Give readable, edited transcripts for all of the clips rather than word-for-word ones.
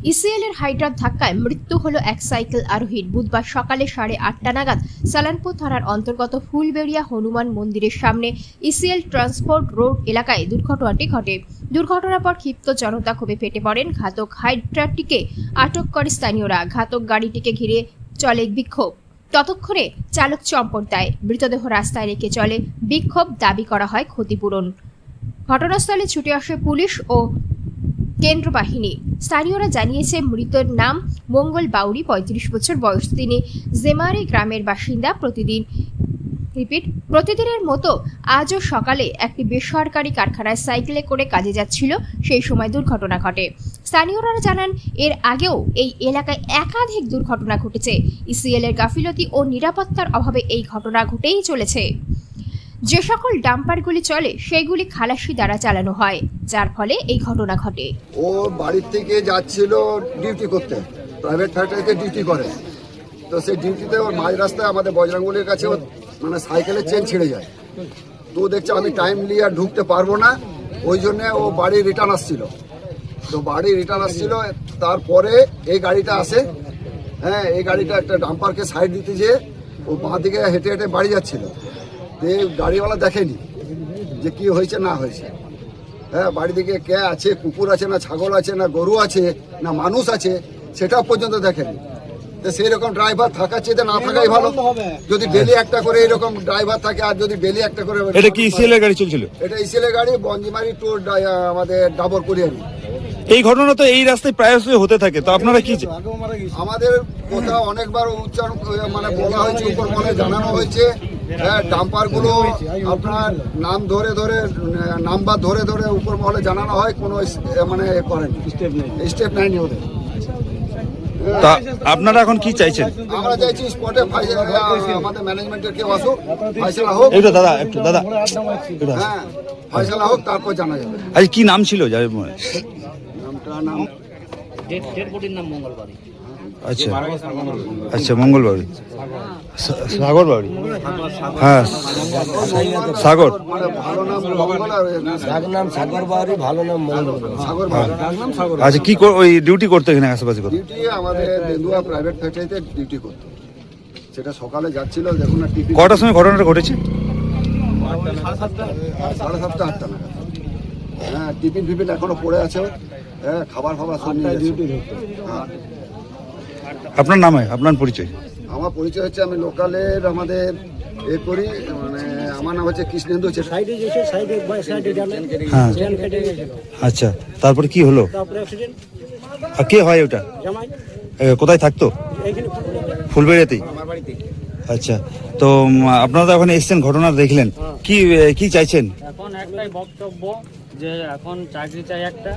ECL এর হাইড্রার ধাক্কায় মৃত্যু হলো এক সাইকেল আরোহীর। বুধবার সকালে 8:30 নাগাদ সালানপুর থানার অন্তর্গত ফুলবেড়িয়া হনুমান মন্দিরের সামনে ইসিএল ট্রান্সপোর্ট রোড এলাকায় দুর্ঘটনাটি ঘটে। দুর্ঘটনার পর ক্ষিপ্ত জনতা ক্ষোভে ফেটে পড়েন। ঘাতক হাইড্রাটিকে আটক করে স্থানীয়রা। ঘাতক গাড়িটিকে ঘিরে চলে বিক্ষোভ। ততক্ষণে চালক চম্পট দেয়। মৃতদেহ রাস্তায় রেখে চলে বিক্ষোভ। দাবি করা হয় ক্ষতিপূরণ। ঘটনাস্থলে ছুটে আসে পুলিশ ও কেন্দ্র বাহিনী। স্থানীয়রা জানিয়েছে মৃতের নাম মঙ্গল বাউরি, 35 বছর বয়স। তিনি জেমারি গ্রামের বাসিন্দা। প্রতিদিনের মতো আজও সকালে একটি বেসরকারি কারখানায় সাইকেলে করে কাজে যাচ্ছিল, সেই সময় দুর্ঘটনা ঘটে। স্থানীয়রা জানান এর আগেও এই এলাকায় একাধিক দুর্ঘটনা ঘটেছে। ইসিএল এর গাফিলতি ও নিরাপত্তার অভাবে এই ঘটনা ঘটেই চলেছে। যে সকল ডাম্পারগুলি চলে সেগুলি খালাসি দ্বারা চালানো হয়, যার ফলে এই ঘটনা ঘটে। ও বাড়ির থেকে যাচ্ছিল ডিউটি করতে, প্রাইভেট ফ্যাক্টরিতে ডিউটি করে। তো সেই ডিউটিতে ওর মাঝ রাস্তায় আমাদের বজরঙ্গলির কাছে ওর মানে সাইকেলের চেন ছিঁড়ে যায়। তো দেখছে আমি টাইমলি আর ঢুকতে পারবো না, ওই জন্যে ও বাড়ি রিটার্ন আসছিল। তো বাড়ি রিটার্ন আসছিল, তারপরে এই গাড়িটা আসে। হ্যাঁ, এই গাড়িটা একটা ডাম্পারকে সাইড দিতে যেয়ে ও বাঁ দিকে হেঁটে হেঁটে বাড়ি যাচ্ছিল। গাড়িওয়ালা দেখেনি যে কি হয়েছে না হয়েছে। হ্যাঁ, বাড়ি দিকে কে আছে, কুকুর আছে না ছাগল আছে না গরু আছে না মানুষ আছে, সেটা পর্যন্ত দেখেনি। তো সেই রকম ড্রাইভার থাকার চেয়ে না থাকাই ভালো। যদি ডেলি একটা করে এরকম ড্রাইভার থাকে, আর যদি ডেলি একটা করে। এটা কি ইসিএল এর গাড়ি চলছিল? এটা ইসিএল এর গাড়ি, বঞ্জিমারি টু আমাদের ডাবর কুরিয়ারি। এই ঘটনা তো এই রাস্তায় প্রায়শই হতে থাকে, তো আপনারা কি আমাদের কোথাও অনেকবার উচ্চারণ মানে বলা হয়েছে, উপর মনে জানানো হয়েছে। হ্যাঁ, ডাম্পারগুলো আপনার নাম্বার ধরে ধরে উপর মহলে জানানো হয়, কোনো মানে করেন স্টেপ নেয়নি ওদের। তা আপনারা এখন কি চাইছেন? আমরা চাইছি স্পটে আমাদের ম্যানেজমেন্টের কেউ আসুক, ফাইসলা হোক। একটু দাদা, হ্যাঁ, ফাইসলা হোক, তারপর জানা যাবে। আজ কি নাম ছিল? আচ্ছা আচ্ছা, মঙ্গলবাড়ি, সাগর বাড়ি। হ্যাঁ, সাগর। আচ্ছা, কি ওই ডিউটি করতে এখানে আশেপাশে? ডিউটি আমাদের দেন্দুয়া প্রাইভেট ফ্যাক্টরিতে ডিউটি করতো। সেটা সকালে যাচ্ছিল, দেখুন না টিফিন। কটার সময় ঘটনাটা ঘটেছে? 7:30 8টা নাগাদ। হ্যাঁ, টিফিন ফিফিন এখনো পড়ে আছে। হ্যাঁ, খাবার সব নিয়ে ডিউটি। হ্যাঁ। আপনার নাম, আপনার পরিচয়? আমার পরিচয় হচ্ছে, আমি লোকালের আমাদের করি, মানে আমার নাম হচ্ছে কৃষ্ণেন্দু। হ্যাঁ, আচ্ছা, তারপরে কি হলো? আর কে হয় ওটা? কোথায় থাকতো? ফুলবেড়িয়াতেই। আচ্ছা, তো আপনারা তো এখন এসছেন, ঘটনা দেখলেন, কি চাইছেন? এখন একটাই বক্তব্য যে এখন চাকরি চাই একটা,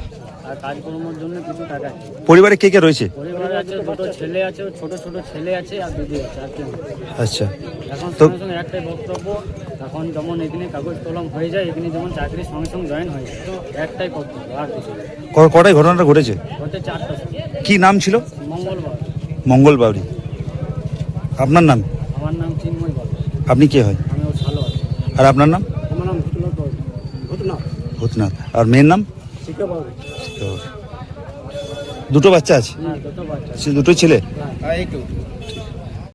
আর কাজকর্মের জন্য কিছু টাকা। পরিবারে কে কে রয়েছে? পরিবারে আছে, দুটো ছেলে আছে, ছোট ছোট ছেলে আছে, আর দিদি আছে। আচ্ছা, এখন তো সঙ্গে সঙ্গে একটাই বক্তব্য, এখন যেমন এখানে কাগজ কলম হয়ে যায়, এখানে যেমন চাকরির সঙ্গে সঙ্গে জয়েন হয়ে যায়, একটাই বক্তব্য, আর কিছু। কটায় ঘটনাটা ঘটেছে? হতে 4টা। কি নাম ছিল? মঙ্গল বাউরি। আপনার নাম? আমার নাম চিন্ময় বাবু। আপনি কে হয়? আমি ওর ভালো আছি। আর আপনার নাম? আমার নাম ভূতনাথ। ভূতনাথ। আর মেয়ের নাম? শিখা বাবু। দুটো বাচ্চা আছে? হ্যাঁ, দুটো বাচ্চা। দুটো ছেলে? হ্যাঁ,